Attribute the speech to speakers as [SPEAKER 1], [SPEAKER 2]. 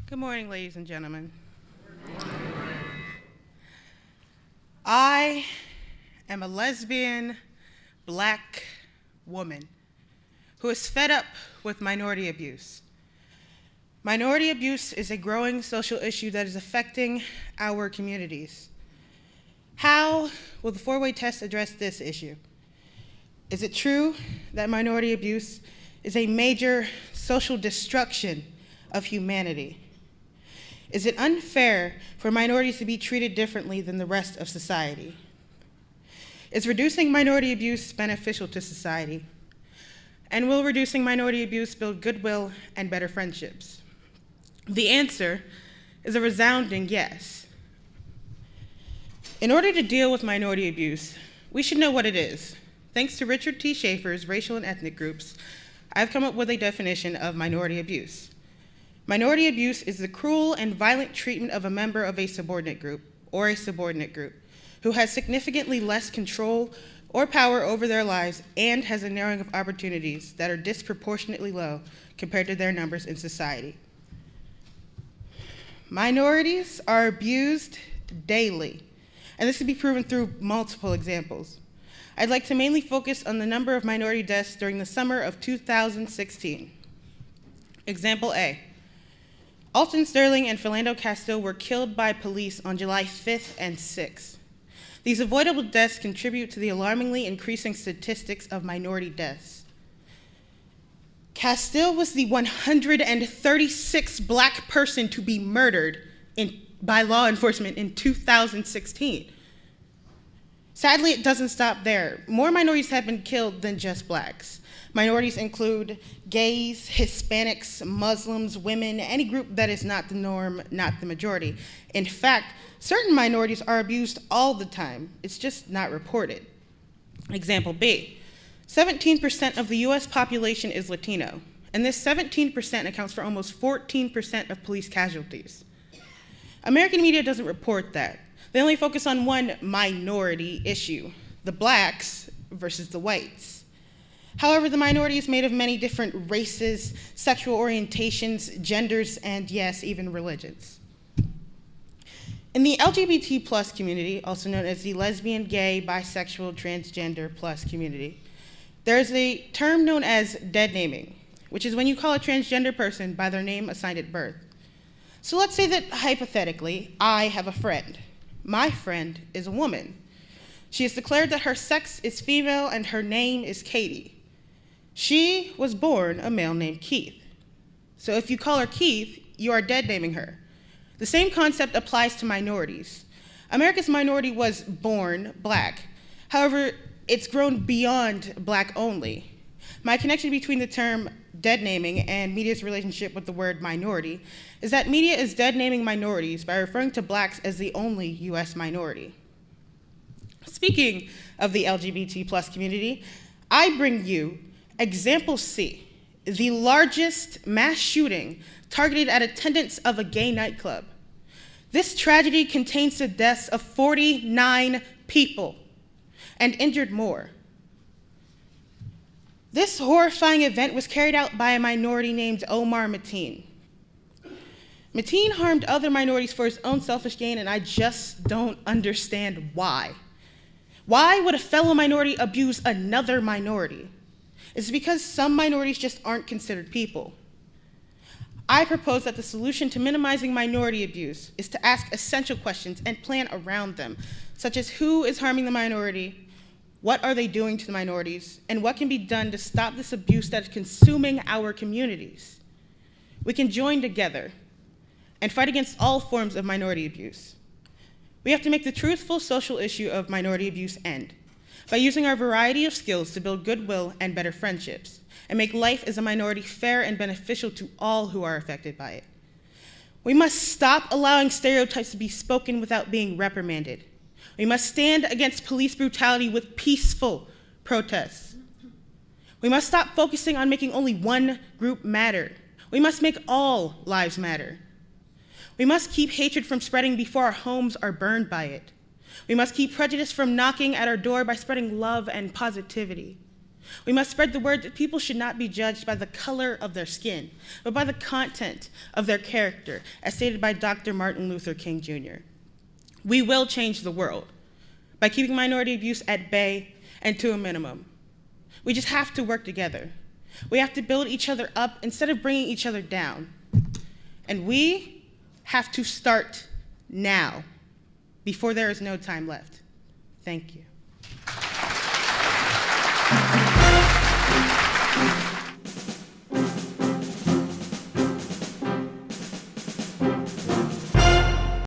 [SPEAKER 1] Good morning, ladies and gentlemen. I am a lesbian, black woman who is fed up with minority abuse. Minority abuse is a growing social issue that is affecting our communities. How will the four-way test address this issue? Is it true that minority abuse is a major social destruction of humanity? Is it unfair for minorities to be treated differently than the rest of society? Is reducing minority abuse beneficial to society? And will reducing minority abuse build goodwill and better friendships? The answer is a resounding yes. In order to deal with minority abuse, we should know what it is. Thanks to Richard T. Schaefer's Racial and Ethnic Groups, I've come up with a definition of minority abuse. Minority abuse is the cruel and violent treatment of a member of a subordinate group or a subordinate group who has significantly less control or power over their lives and has a narrowing of opportunities that are disproportionately low compared to their numbers in society. Minorities are abused daily, and this can be proven through multiple examples. I'd like to mainly focus on the number of minority deaths during the summer of 2016. Example A. Alton Sterling and Philando Castile were killed by police on July 5th and 6th. These avoidable deaths contribute to the alarmingly increasing statistics of minority deaths. Castile was the 136th black person to be murdered by law enforcement in 2016. Sadly, it doesn't stop there. More minorities have been killed than just blacks. Minorities include gays, Hispanics, Muslims, women, any group that is not the norm, not the majority. In fact, certain minorities are abused all the time. It's just not reported. Example B, 17% of the US population is Latino, and this 17% accounts for almost 14% of police casualties. American media doesn't report that. They only focus on one minority issue, the blacks versus the whites. However, the minority is made of many different races, sexual orientations, genders, and yes, even religions. In the LGBT plus community, also known as the lesbian, gay, bisexual, transgender plus community, there is a term known as dead naming, which is when you call a transgender person by their name assigned at birth. So let's say that hypothetically, I have a friend. My friend is a woman. She has declared that her sex is female and her name is Katie. She was born a male named Keith. So if you call her Keith, you are dead naming her. The same concept applies to minorities. America's minority was born black. However, it's grown beyond black only. My connection between the term dead naming and media's relationship with the word minority is that media is dead naming minorities by referring to blacks as the only US minority. Speaking of the LGBT plus community, I bring you Example C, the largest mass shooting targeted at attendants of a gay nightclub. This tragedy contains the deaths of 49 people and injured more. This horrifying event was carried out by a minority named Omar Mateen. Mateen harmed other minorities for his own selfish gain, and I just don't understand why. Why would a fellow minority abuse another minority? It's because some minorities just aren't considered people. I propose that the solution to minimizing minority abuse is to ask essential questions and plan around them, such as who is harming the minority, what are they doing to the minorities, and what can be done to stop this abuse that is consuming our communities. We can join together and fight against all forms of minority abuse. We have to make the truthful social issue of minority abuse end by using our variety of skills to build goodwill and better friendships, and make life as a minority fair and beneficial to all who are affected by it. We must stop allowing stereotypes to be spoken without being reprimanded. We must stand against police brutality with peaceful protests. We must stop focusing on making only one group matter. We must make all lives matter. We must keep hatred from spreading before our homes are burned by it. We must keep prejudice from knocking at our door by spreading love and positivity. We must spread the word that people should not be judged by the color of their skin, but by the content of their character, as stated by Dr. Martin Luther King Jr. We will change the world by keeping minority abuse at bay and to a minimum. We just have to work together. We have to build each other up instead of bringing each other down. And we have to start now, before there is no time left. Thank you.